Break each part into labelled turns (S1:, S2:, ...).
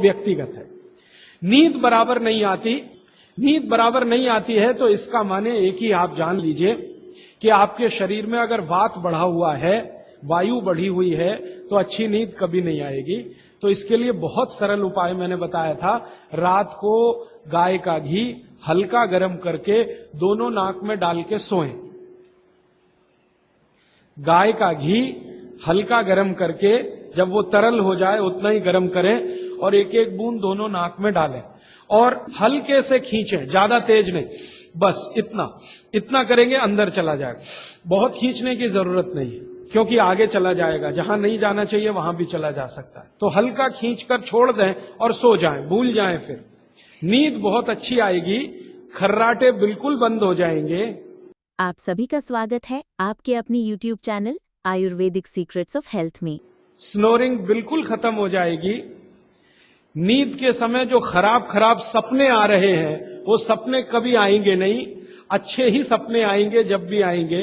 S1: व्यक्तिगत है। नींद बराबर नहीं आती, नींद बराबर नहीं आती है तो इसका माने एक ही आप जान लीजिए कि आपके शरीर में अगर वात बढ़ा हुआ है, वायु बढ़ी हुई है, तो अच्छी नींद कभी नहीं आएगी। तो इसके लिए बहुत सरल उपाय मैंने बताया था। रात को गाय का घी हल्का गर्म करके दोनों नाक में डाल के सोएं। गाय का घी हल्का गर्म करके जब वो तरल हो जाए उतना ही गर्म करें और एक एक बूंद दोनों नाक में डालें और हल्के से खींचें, ज्यादा तेज नहीं, बस इतना करेंगे अंदर चला जाएगा। बहुत खींचने की जरूरत नहीं है क्योंकि आगे चला जाएगा, जहां नहीं जाना चाहिए वहां भी चला जा सकता है। तो हल्का खींचकर छोड़ दें और सो जाएं, भूल जाएं। फिर नींद बहुत अच्छी आएगी, खर्राटे बिल्कुल बंद हो जाएंगे।
S2: आप सभी का स्वागत है आपके अपनी YouTube channel Ayurvedic secrets of health में।
S1: स्नोरिंग बिल्कुल खत्म हो जाएगी। नींद के समय जो खराब सपने आ रहे हैं वो सपने कभी आएंगे नहीं, अच्छे ही सपने आएंगे जब भी आएंगे।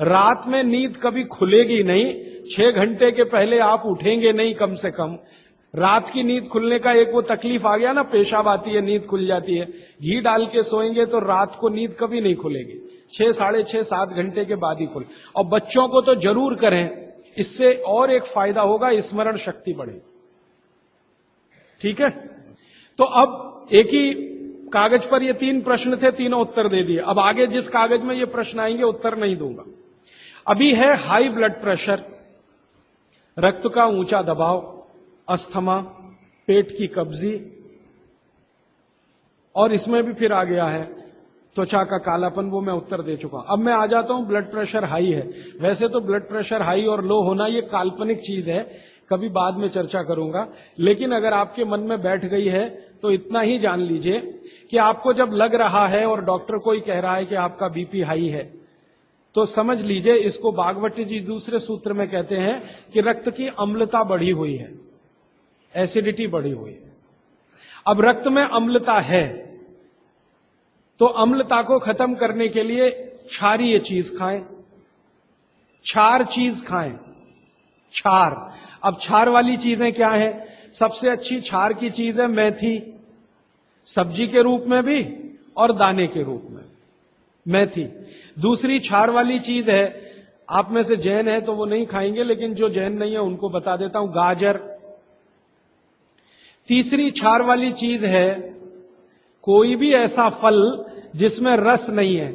S1: रात में नींद कभी खुलेगी नहीं, 6 घंटे के पहले आप उठेंगे नहीं कम से कम। रात की नींद खुलने का एक वो तकलीफ आ गया ना, पेशाब आती है नींद खुल जाती है। घी डाल के सोएंगे तो रात को नींद कभी नहीं खुलेगी, 6, साढ़े 6, 7 घंटे के बाद ही खुले। और बच्चों को तो जरूर करें, इससे और एक फायदा होगा, स्मरण शक्ति बढ़ेगी। ठीक है, तो अब एक ही कागज पर ये 3 प्रश्न थे, तीनों उत्तर दे दिए। अब आगे जिस कागज में ये प्रश्न आएंगे उत्तर नहीं दूंगा। अभी है हाई ब्लड प्रेशर, रक्त का ऊंचा दबाव, अस्थमा, पेट की कब्जी, और इसमें भी फिर आ गया है त्वचा का कालापन, वो मैं उत्तर दे चुका हूं। अब मैं आ जाता हूं ब्लड प्रेशर हाई है। वैसे तो ब्लड प्रेशर हाई और लो होना ये काल्पनिक चीज है, कभी बाद में चर्चा करूंगा, लेकिन अगर आपके मन में बैठ गई है तो इतना ही जान लीजिए कि आपको जब लग रहा है और डॉक्टर कोई कह रहा है कि आपका बीपी हाई है, तो समझ लीजिए इसको भागवती जी दूसरे सूत्र में कहते हैं कि रक्त की अम्लता बढ़ी हुई है, एसिडिटी बढ़ी हुई है। अब रक्त में अम्लता है तो अम्लता को खत्म करने के लिए क्षारीय चीज खाएं, क्षार चीज खाएं, क्षार। अब क्षार वाली चीजें क्या है? सबसे अच्छी क्षार की चीज है मेथी, सब्जी के रूप में भी और दाने के रूप में मेथी। दूसरी क्षार वाली चीज है, आप में से जैन है तो वो नहीं खाएंगे, लेकिन जो जैन नहीं है उनको बता देता हूं, गाजर। तीसरी क्षार वाली चीज है कोई भी ऐसा फल जिसमें रस नहीं है,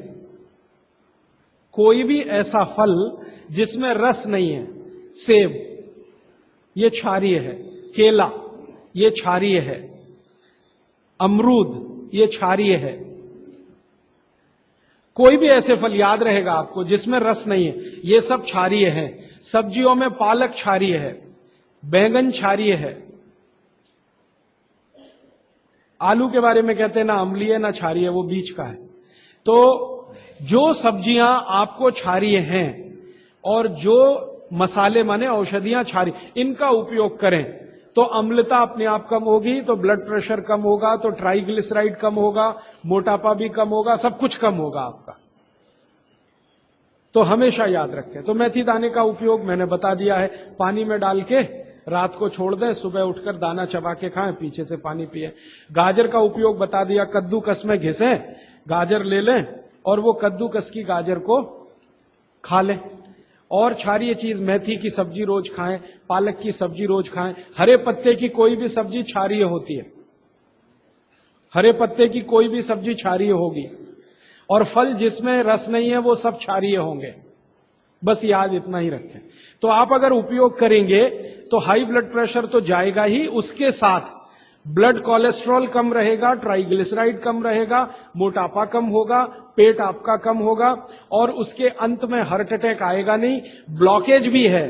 S1: कोई भी ऐसा फल जिसमें रस नहीं है। सेब ये क्षारीय है, केला ये क्षारीय है, अमरूद ये क्षारीय है। कोई भी ऐसे फल याद रहेगा आपको जिसमें रस नहीं है, ये सब क्षारीय हैं। सब्जियों में पालक क्षारीय है, बैंगन क्षारीय है। आलू के बारे में कहते हैं ना अम्लीय ना क्षारीय, वो बीच का है। तो जो सब्जियां आपको क्षारीय हैं और जो मसाले माने औषधियां क्षारीय, इनका उपयोग करें तो अम्लता अपने आप कम होगी, तो ब्लड प्रेशर कम होगा, तो ट्राइग्लिसराइड कम होगा, मोटापा भी कम होगा, सब कुछ कम होगा आपका। तो हमेशा याद रखें। तो मेथी दाने का उपयोग मैंने बता दिया है, पानी में डाल के रात को छोड़ दें, सुबह उठकर दाना चबा के खाएं, पीछे से पानी पिए। गाजर का उपयोग बता दिया, कद्दूकस में घिसें, गाजर ले लें और वो कद्दूकस की गाजर को खा लें। और क्षारीय चीज मेथी की सब्जी रोज खाएं, पालक की सब्जी रोज खाएं। हरे पत्ते की कोई भी सब्जी क्षारीय होती है, हरे पत्ते की कोई भी सब्जी क्षारीय होगी, और फल जिसमें रस नहीं है वो सब क्षारीय होंगे। बस याद इतना ही रखें। तो आप अगर उपयोग करेंगे तो हाई ब्लड प्रेशर तो जाएगा ही, उसके साथ ब्लड कोलेस्ट्रॉल कम रहेगा, ट्राइग्लिसराइड कम रहेगा, मोटापा कम होगा, पेट आपका कम होगा, और उसके अंत में हार्ट अटैक आएगा नहीं। ब्लॉकेज भी है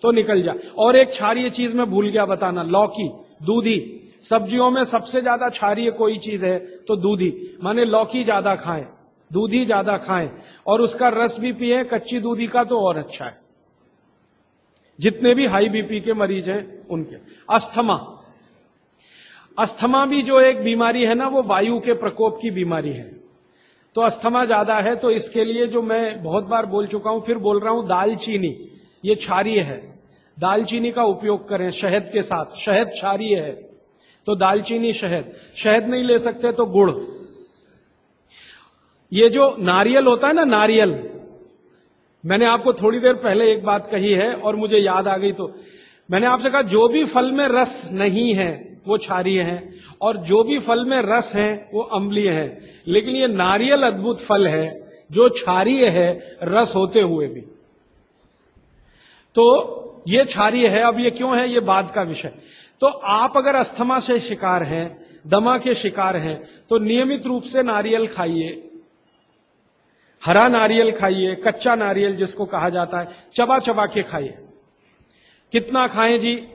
S1: तो निकल जा। और एक क्षारीय चीज मैं भूल गया बताना, लौकी, दूधी। सब्जियों में सबसे ज्यादा क्षारीय कोई चीज है तो दूधी, माने लौकी ज्यादा खाएं, दूधी ज्यादा खाएं, और उसका रस भी पिए, कच्ची दूधी का तो और अच्छा है। जितने भी हाई बीपी के मरीज हैं उनके। अस्थमा भी जो एक बीमारी है ना, वो वायु के प्रकोप की बीमारी है। तो अस्थमा ज्यादा है तो इसके लिए जो मैं बहुत बार बोल चुका हूं, फिर बोल रहा हूं, दालचीनी ये क्षारीय है, दालचीनी का उपयोग करें शहद के साथ। शहद क्षारीय है, तो दालचीनी, शहद। शहद नहीं ले सकते तो गुड़। ये जो नारियल होता है ना, नारियल, मैंने आपको थोड़ी देर पहले एक बात कही है और मुझे याद आ गई, तो मैंने आपसे कहा जो भी फल में रस नहीं है वो क्षारीय है और जो भी फल में रस है वो अम्लीय है। लेकिन ये नारियल अद्भुत फल है जो क्षारीय है रस होते हुए भी। तो ये क्षारीय है। अब ये क्यों है, ये बाद का विषय। तो आप अगर अस्थमा से शिकार हैं, दमा के शिकार हैं, तो नियमित रूप से नारियल खाइए। हरा नारियल खाइए, कच्चा नारियल जिसको कहा जाता है, चबा चबा के खाइए। कितना खाएं जी?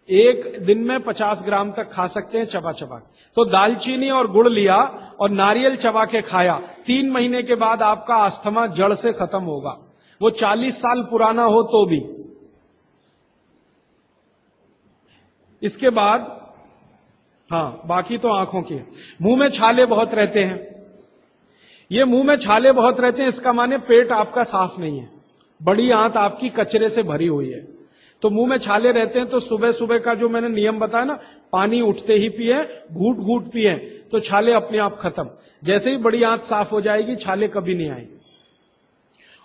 S1: एक दिन में 50 ग्राम तक खा सकते हैं चबा चबा। तो दालचीनी और गुड़ लिया और नारियल चबा के खाया, 3 महीने के बाद आपका अस्थमा जड़ से खत्म होगा, वो 40 साल पुराना हो तो भी। इसके बाद बाकी तो आंखों की। मुंह में छाले बहुत रहते हैं। ये मुंह में छाले बहुत रहते हैं, इसका माने पेट आपका साफ नहीं है, बड़ी आंत आपकी कचरे से भरी हुई है। तो मुंह में छाले रहते हैं तो सुबह सुबह का जो मैंने नियम बताया ना, पानी उठते ही पिए, घूट घूट पिए, तो छाले अपने आप खत्म। जैसे ही बड़ी आंत साफ हो जाएगी, छाले कभी नहीं आएंगे।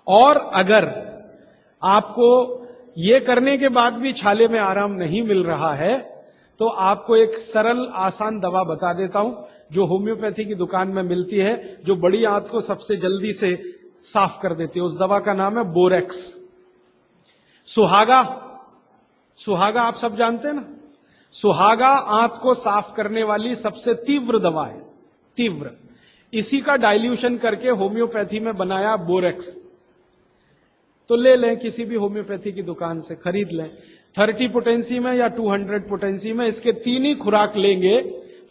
S1: और अगर आपको ये करने के बाद भी छाले में आराम नहीं मिल रहा है, तो आपको एक सरल आसान दवा बता देता हूं जो होम्योपैथी की दुकान में मिलती है, जो बड़ी आंत को सबसे जल्दी से साफ कर देती है। उस दवा का नाम है बोरेक्स। सुहागा, सुहागा आप सब जानते हैं ना, सुहागा आंत को साफ करने वाली सबसे तीव्र दवा है, तीव्र। इसी का डाइल्यूशन करके होम्योपैथी में बनाया बोरेक्स। तो ले लें, किसी भी होम्योपैथी की दुकान से खरीद लें। 30 पोटेंसी में या 200 पोटेंसी में इसके 3 ही खुराक लेंगे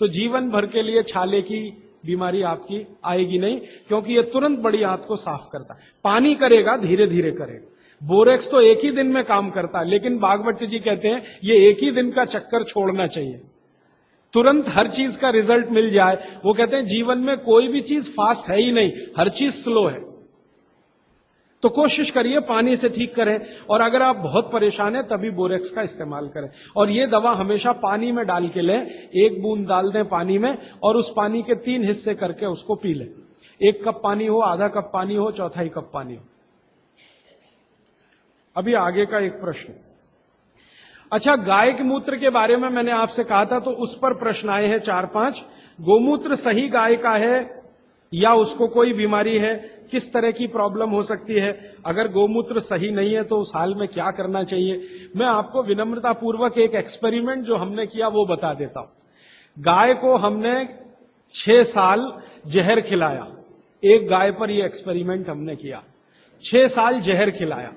S1: तो जीवन भर के लिए छाले की बीमारी आपकी आएगी नहीं, क्योंकि यह तुरंत बड़ी आंत को साफ करता है। पानी करेगा, धीरे धीरे करेगा। बोरेक्स तो एक ही दिन में काम करता है, लेकिन बागवती जी कहते हैं ये एक ही दिन का चक्कर छोड़ना चाहिए, तुरंत हर चीज का रिजल्ट मिल जाए। वो कहते हैं जीवन में कोई भी चीज फास्ट है ही नहीं, हर चीज स्लो है। तो कोशिश करिए पानी से ठीक करें, और अगर आप बहुत परेशान हैं तभी बोरेक्स का इस्तेमाल करें। और ये दवा हमेशा पानी में डाल के लें, 1 बूंद डाल दें पानी में और उस पानी के 3 हिस्से करके उसको पी लें। 1 कप पानी हो, आधा कप पानी हो, चौथाई कप पानी हो। अभी आगे का एक प्रश्न। अच्छा, गाय के मूत्र के बारे में मैंने आपसे कहा था, तो उस पर प्रश्न आए हैं 4-5। गोमूत्र सही गाय का है या उसको कोई बीमारी है? किस तरह की प्रॉब्लम हो सकती है? अगर गोमूत्र सही नहीं है तो उस हाल में क्या करना चाहिए? मैं आपको विनम्रता पूर्वक एक एक्सपेरिमेंट जो हमने किया वो बता देता हूं। गाय को हमने 6 साल जहर खिलाया। एक गाय पर यह एक्सपेरिमेंट हमने किया, 6 साल जहर खिलाया,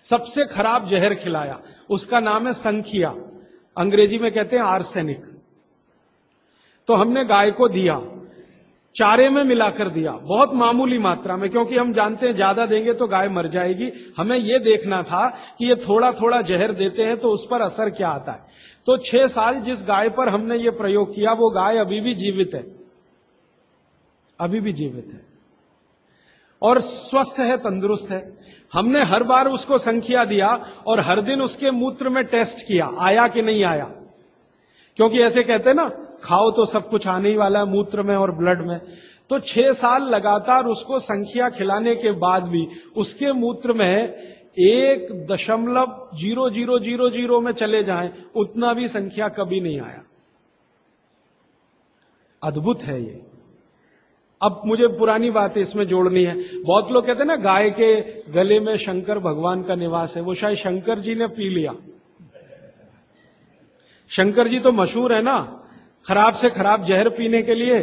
S1: सबसे खराब जहर खिलाया। उसका नाम है संखिया, अंग्रेजी में कहते हैं आर्सेनिक। तो हमने गाय को दिया, चारे में मिलाकर दिया, बहुत मामूली मात्रा में, क्योंकि हम जानते हैं ज्यादा देंगे तो गाय मर जाएगी। हमें यह देखना था कि ये थोड़ा थोड़ा जहर देते हैं तो उस पर असर क्या आता है। तो 6 साल जिस गाय पर हमने ये प्रयोग किया वो गाय अभी भी जीवित है, अभी भी जीवित है और स्वस्थ है, तंदुरुस्त है। हमने हर बार उसको संख्या दिया और हर दिन उसके मूत्र में टेस्ट किया, आया कि नहीं आया। क्योंकि ऐसे कहते हैं ना, खाओ तो सब कुछ आने ही वाला है मूत्र में और ब्लड में। तो 6 साल लगातार उसको संख्या खिलाने के बाद भी उसके मूत्र में 1.0000 में चले जाएं, उतना भी संख्या कभी नहीं आया। अद्भुत है ये। अब मुझे पुरानी बात इसमें जोड़नी है। बहुत लोग कहते हैं ना गाय के गले में शंकर भगवान का निवास है, वो शायद शंकर जी ने पी लिया। शंकर जी तो मशहूर है ना खराब से खराब जहर पीने के लिए,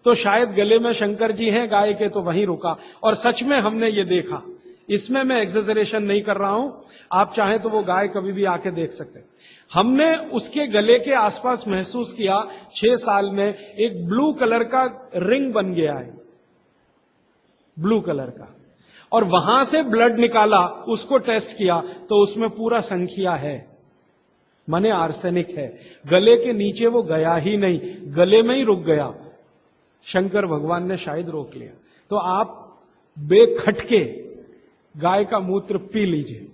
S1: तो शायद गले में शंकर जी हैं गाय के, तो वहीं रुका। और सच में हमने ये देखा, इसमें मैं एक्सेजरेशन नहीं कर रहा हूं, आप चाहें तो वो गाय कभी भी आके देख सकते हैं। हमने उसके गले के आसपास महसूस किया 6 साल में एक ब्लू कलर का रिंग बन गया है, ब्लू कलर का, और वहां से ब्लड निकाला, उसको टेस्ट किया तो उसमें पूरा संख्या है, माने आर्सेनिक है। गले के नीचे वो गया ही नहीं, गले में ही रुक गया। शंकर भगवान ने शायद रोक लिया। तो आप बेखटके गाय का मूत्र पी लीजिए।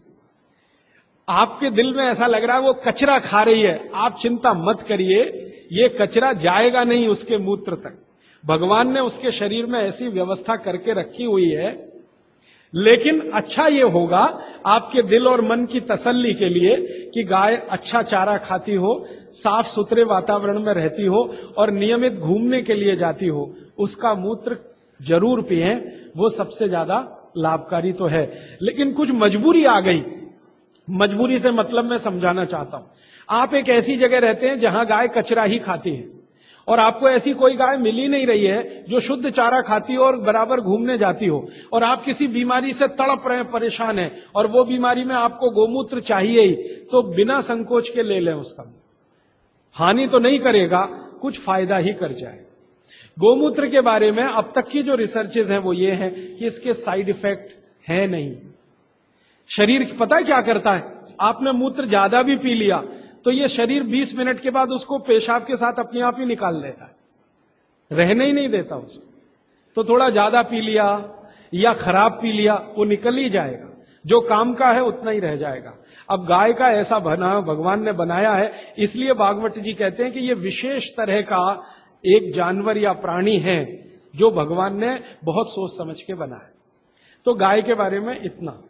S1: आपके दिल में ऐसा लग रहा है वो कचरा खा रही है, आप चिंता मत करिए, ये कचरा जाएगा नहीं उसके मूत्र तक। भगवान ने उसके शरीर में ऐसी व्यवस्था करके रखी हुई है। लेकिन अच्छा ये होगा आपके दिल और मन की तसल्ली के लिए कि गाय अच्छा चारा खाती हो, साफ सुथरे वातावरण में रहती हो और नियमित घूमने के लिए जाती हो, उसका मूत्र जरूर पिएं, वो सबसे ज्यादा लाभकारी तो है। लेकिन कुछ मजबूरी आ गई, मजबूरी से मतलब मैं समझाना चाहता हूं। आप एक ऐसी जगह रहते हैं जहां गाय कचरा ही खाती है और आपको ऐसी कोई गाय मिल ही नहीं रही है जो शुद्ध चारा खाती हो और बराबर घूमने जाती हो, और आप किसी बीमारी से तड़प रहे हैं, परेशान हैं, और वो बीमारी में आपको गोमूत्र चाहिए ही, तो बिना संकोच के ले लें। उसका हानि तो नहीं करेगा, कुछ फायदा ही कर जाए। गोमूत्र के बारे में अब तक की जो रिसर्चेज हैं वो ये हैं कि इसके साइड इफेक्ट है नहीं। शरीर पता है क्या करता है, आपने मूत्र ज्यादा भी पी लिया तो ये शरीर 20 मिनट के बाद उसको पेशाब के साथ अपने आप ही निकाल देता है, रहने ही नहीं देता उसको। तो थोड़ा ज्यादा पी लिया या खराब पी लिया, वो निकल ही जाएगा, जो काम का है उतना ही रह जाएगा। अब गाय का ऐसा बना भगवान ने बनाया है, इसलिए भागवत जी कहते हैं कि ये विशेष तरह का एक जानवर या प्राणी है जो भगवान ने बहुत सोच समझ के बनाया। तो गाय के बारे में इतना।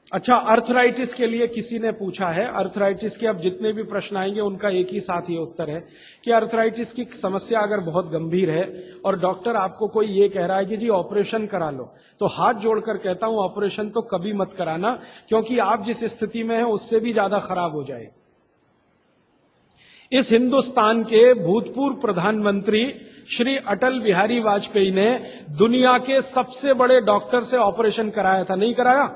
S1: अच्छा, अर्थराइटिस के लिए किसी ने पूछा है, अर्थराइटिस के अब जितने भी प्रश्न आएंगे उनका एक ही साथ ये उत्तर है कि अर्थराइटिस की समस्या अगर बहुत गंभीर है और डॉक्टर आपको कोई ये कह रहा है कि जी ऑपरेशन करा लो, तो हाथ जोड़कर कहता हूं ऑपरेशन तो कभी मत कराना, क्योंकि आप जिस स्थिति में हैं उससे भी ज्यादा खराब हो जाए। इस हिंदुस्तान के भूतपूर्व प्रधानमंत्री श्री अटल बिहारी वाजपेयी ने दुनिया के सबसे बड़े डॉक्टर से ऑपरेशन कराया था, नहीं कराया?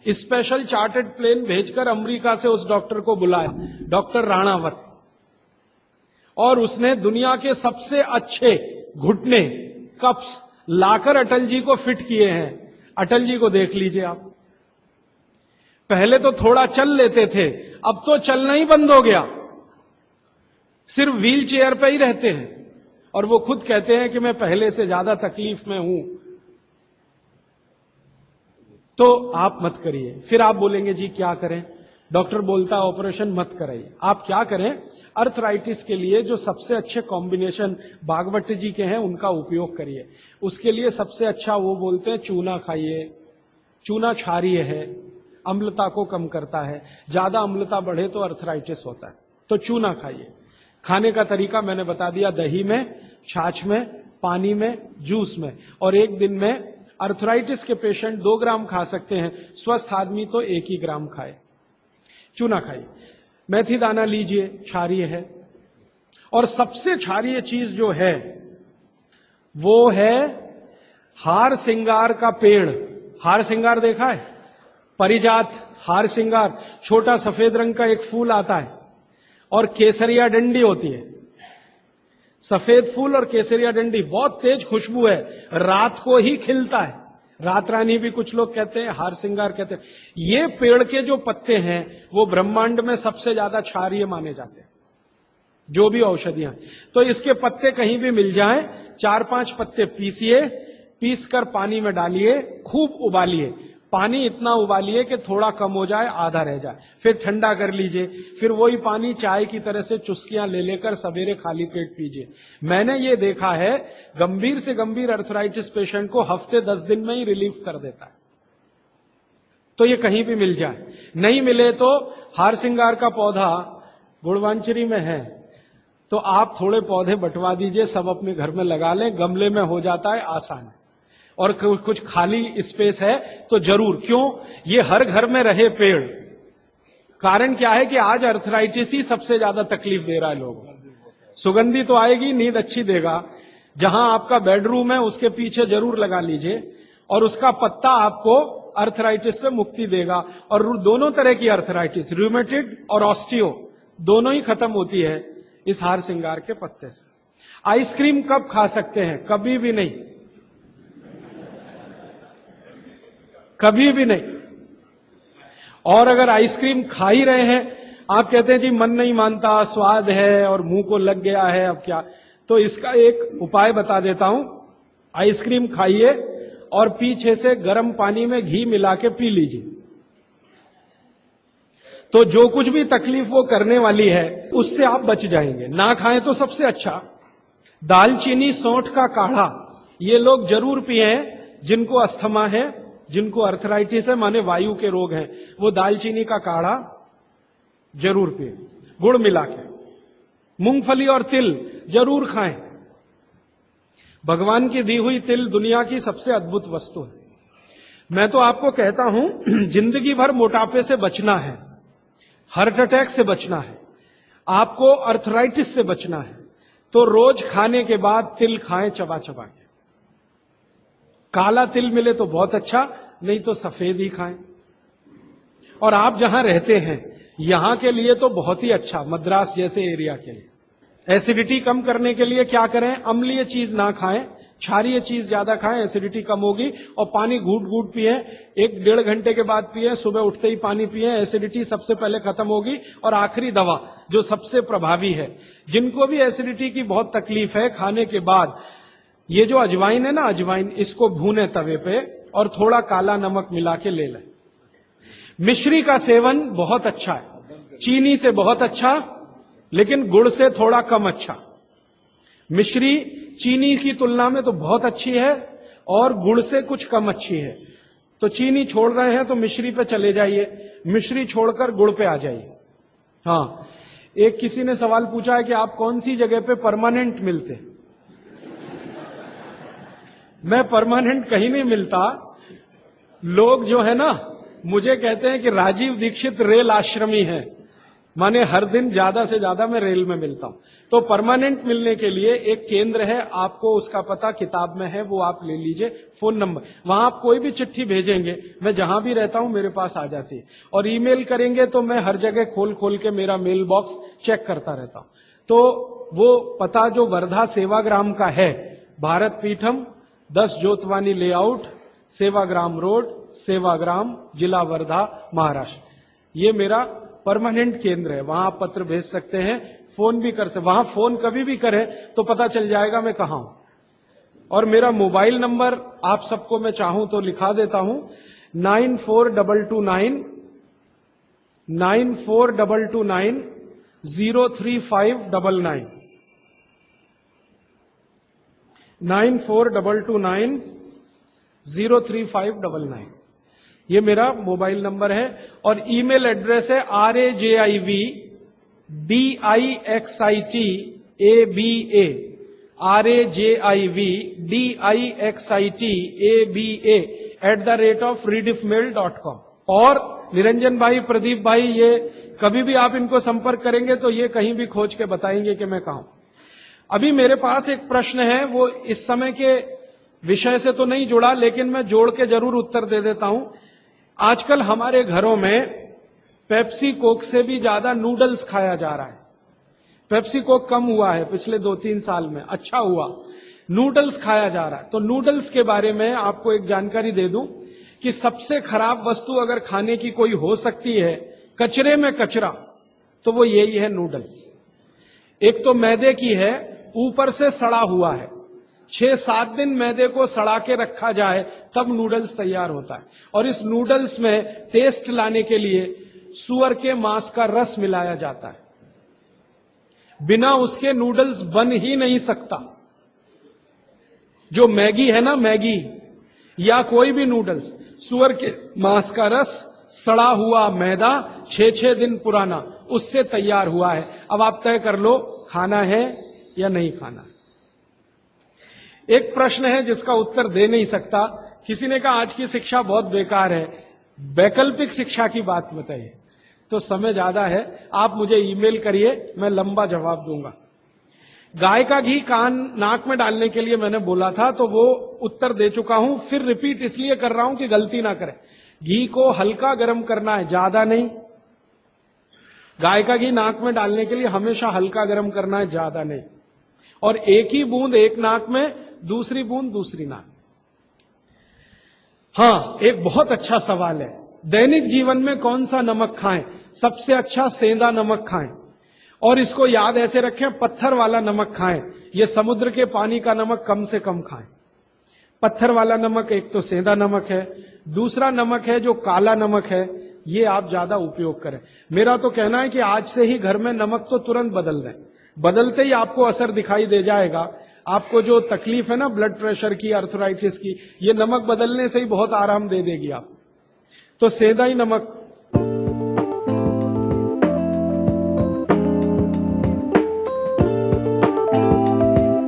S1: स्पेशल चार्टर्ड प्लेन भेजकर अमेरिका से उस डॉक्टर को बुलाया, डॉक्टर राणावत, और उसने दुनिया के सबसे अच्छे घुटने कप्स लाकर अटल जी को फिट किए हैं। अटल जी को देख लीजिए आप, पहले तो थोड़ा चल लेते थे, अब तो चलना ही बंद हो गया, सिर्फ व्हील चेयर पे ही रहते हैं, और वो खुद कहते हैं कि मैं पहले से ज्यादा तकलीफ में हूं। तो आप मत करिए। फिर आप बोलेंगे जी क्या करें, डॉक्टर बोलता है ऑपरेशन मत कराइए। आप क्या करें, अर्थराइटिस के लिए जो सबसे अच्छे कॉम्बिनेशन भागवत जी के हैं उनका उपयोग करिए। उसके लिए सबसे अच्छा वो बोलते हैं चूना खाइए, चूना क्षारीय है, अम्लता को कम करता है, ज्यादा अम्लता बढ़े तो अर्थराइटिस होता है, तो चूना खाइए। खाने का तरीका मैंने बता दिया, दही में, छाछ में, पानी में, जूस में, और एक दिन में अर्थराइटिस के पेशेंट 2 ग्राम खा सकते हैं, स्वस्थ आदमी तो 1 ही ग्राम खाए। चूना खाइए, मेथी दाना लीजिए, क्षारीय है। और सबसे क्षारीय चीज जो है वो है हार सिंगार का पेड़। हार सिंगार देखा है? परिजात हार सिंगार, छोटा सफेद रंग का एक फूल आता है और केसरिया डंडी होती है। सफेद फूल और केसरिया डंडी, बहुत तेज खुशबू है, रात को ही खिलता है। रात रानी भी कुछ लोग कहते हैं, हार सिंगार कहते हैं। ये पेड़ के जो पत्ते हैं वो ब्रह्मांड में सबसे ज्यादा क्षारीय माने जाते हैं, जो भी औषधियां। तो इसके पत्ते कहीं भी मिल जाएं, 4-5 पत्ते पीसिए, पीसकर पानी में डालिए, खूब उबालिए। पानी इतना उबालिए कि थोड़ा कम हो जाए, आधा रह जाए, फिर ठंडा कर लीजिए। फिर वही पानी चाय की तरह से चुस्कियां ले लेकर सवेरे खाली पेट पीजिए। मैंने ये देखा है, गंभीर से गंभीर अर्थराइटिस पेशेंट को हफ्ते 10 दिन में ही रिलीफ कर देता है। तो ये कहीं भी मिल जाए, नहीं मिले तो हार सिंगार का पौधा गुड़वांचरी में है, तो आप थोड़े पौधे बंटवा दीजिए, सब अपने घर में लगा लें, गमले में हो जाता है, आसान है। और कुछ खाली स्पेस है तो जरूर, क्यों, ये हर घर में रहे पेड़। कारण क्या है कि आज अर्थराइटिस ही सबसे ज्यादा तकलीफ दे रहा है लोगों को। सुगंधी तो आएगी, नींद अच्छी देगा। जहां आपका बेडरूम है उसके पीछे जरूर लगा लीजिए, और उसका पत्ता आपको अर्थराइटिस से मुक्ति देगा। और दोनों तरह की अर्थराइटिस, रूमेटिड और ऑस्टियो, दोनों ही खत्म होती है इस हार सिंगार के पत्ते से। आइसक्रीम कब खा सकते हैं? कभी भी नहीं, कभी भी नहीं। और अगर आइसक्रीम खा ही रहे हैं, आप कहते हैं जी मन नहीं मानता, स्वाद है और मुंह को लग गया है, अब क्या, तो इसका एक उपाय बता देता हूं। आइसक्रीम खाइए और पीछे से गर्म पानी में घी मिला के पी लीजिए। तो जो कुछ भी तकलीफ वो करने वाली है उससे आप बच जाएंगे। ना खाएं तो सबसे अच्छा। दालचीनी सौंठ का काढ़ा ये लोग जरूर पिए, जिनको अस्थमा है, जिनको अर्थराइटिस है, माने वायु के रोग हैं, वो दालचीनी का काढ़ा जरूर पिए गुड़ मिला के। मूंगफली और तिल जरूर खाएं। भगवान की दी हुई तिल दुनिया की सबसे अद्भुत वस्तु है। मैं तो आपको कहता हूं, जिंदगी भर मोटापे से बचना है, हार्ट अटैक से बचना है, आपको अर्थराइटिस से बचना है, तो रोज खाने के बाद तिल खाएं चबा चबा के। काला तिल मिले तो बहुत अच्छा, नहीं तो सफेद ही खाएं। और आप जहां रहते हैं यहां के लिए तो बहुत ही अच्छा, मद्रास जैसे एरिया के लिए। एसिडिटी कम करने के लिए क्या करें? अम्लीय चीज ना खाएं, क्षारीय चीज ज्यादा खाएं, एसिडिटी कम होगी। और पानी घूट घूट पिए, 1-1.5 घंटे के बाद पिए, सुबह उठते ही पानी पिए, एसिडिटी सबसे पहले खत्म होगी। और आखिरी दवा जो सबसे प्रभावी है, जिनको भी एसिडिटी की बहुत तकलीफ है, खाने के बाद ये जो अजवाइन है ना, अजवाइन, इसको भूने तवे पे और थोड़ा काला नमक मिला के ले लें। मिश्री का सेवन बहुत अच्छा है, चीनी से बहुत अच्छा, लेकिन गुड़ से थोड़ा कम अच्छा। मिश्री चीनी की तुलना में तो बहुत अच्छी है और गुड़ से कुछ कम अच्छी है। तो चीनी छोड़ रहे हैं तो मिश्री पे चले जाइए, मिश्री छोड़कर गुड़ पे आ जाइए। हाँ, एक किसी ने सवाल पूछा है कि आप कौन सी जगह पे परमानेंट मिलते? मैं परमानेंट कहीं नहीं मिलता। लोग जो है ना मुझे कहते हैं कि राजीव दीक्षित रेल आश्रमी है, माने हर दिन ज्यादा से ज्यादा मैं रेल में मिलता हूं। तो परमानेंट मिलने के लिए एक केंद्र है, आपको उसका पता किताब में है, वो आप ले लीजिए, फोन नंबर। वहां आप कोई भी चिट्ठी भेजेंगे, मैं जहां भी रहता हूं मेरे पास आ जाती है। और ईमेल करेंगे तो मैं हर जगह खोल खोल के मेरा मेल बॉक्स चेक करता रहता हूं। तो वो पता जो वर्धा सेवाग्राम का है, भारत पीठम 10 जोतवानी लेआउट, सेवाग्राम रोड, सेवाग्राम, जिला वर्धा, महाराष्ट्र, ये मेरा परमानेंट केंद्र है। वहां आप पत्र भेज सकते हैं, फोन भी कर सकते। वहां फोन कभी भी करें तो पता चल जाएगा मैं कहां हूं। और मेरा मोबाइल नंबर आप सबको मैं चाहूं तो लिखा देता हूं, 9422 03599 9422 03599, ये मेरा मोबाइल नंबर है। और ईमेल एड्रेस है rajivdixitaba@redixitaba@rediffmail.com। और निरंजन भाई, प्रदीप भाई, ये कभी भी आप इनको संपर्क करेंगे तो ये कहीं भी खोज के बताएंगे कि मैं कहां हूं। अभी मेरे पास एक प्रश्न है, वो इस समय के विषय से तो नहीं जुड़ा, लेकिन मैं जोड़ के जरूर उत्तर दे देता हूं। आजकल हमारे घरों में पेप्सी कोक से भी ज्यादा नूडल्स खाया जा रहा है। पेप्सी कोक कम हुआ है पिछले 2-3 साल में, अच्छा हुआ, नूडल्स खाया जा रहा है। तो नूडल्स के बारे में आपको एक जानकारी दे दूं कि सबसे खराब वस्तु अगर खाने की कोई हो सकती है, कचरे में कचरा, तो वो यही है नूडल्स। एक तो मैदे की है, ऊपर से सड़ा हुआ है। 6-7 दिन मैदे को सड़ा के रखा जाए तब नूडल्स तैयार होता है। और इस नूडल्स में टेस्ट लाने के लिए सूअर के मांस का रस मिलाया जाता है। बिना उसके नूडल्स बन ही नहीं सकता। जो मैगी है ना, मैगी या कोई भी नूडल्स, सूअर के मांस का रस, सड़ा हुआ मैदा, 6-6 दिन पुराना, उससे तैयार हुआ है। अब आप तय कर लो खाना है या नहीं खाना। एक प्रश्न है जिसका उत्तर दे नहीं सकता। किसी ने कहा आज की शिक्षा बहुत बेकार है, वैकल्पिक शिक्षा की बात बताइए। तो समय ज्यादा है, आप मुझे ईमेल करिए, मैं लंबा जवाब दूंगा। गाय का घी कान नाक में डालने के लिए मैंने बोला था, तो वो उत्तर दे चुका हूं, फिर रिपीट इसलिए कर रहा हूं कि गलती ना करें। घी को हल्का गर्म करना है, ज्यादा नहीं। गाय का घी नाक में डालने के लिए हमेशा हल्का गर्म करना है, ज्यादा नहीं। और एक ही बूंद एक नाक में, दूसरी बूंद दूसरी नाक। हां, एक बहुत अच्छा सवाल है, दैनिक जीवन में कौन सा नमक खाएं? सबसे अच्छा सेंधा नमक खाएं। और इसको याद ऐसे रखें, पत्थर वाला नमक खाएं। यह समुद्र के पानी का नमक कम से कम खाएं। पत्थर वाला नमक एक तो सेंधा नमक है, दूसरा नमक है जो काला नमक है, ये आप ज्यादा उपयोग करें। मेरा तो कहना है कि आज से ही घर में नमक तो तुरंत बदल दें, बदलते ही आपको असर दिखाई दे जाएगा। आपको जो तकलीफ है ना ब्लड प्रेशर की, अर्थराइटिस की, ये नमक बदलने से ही बहुत आराम दे देगी आप। तो सेंधा ही नमक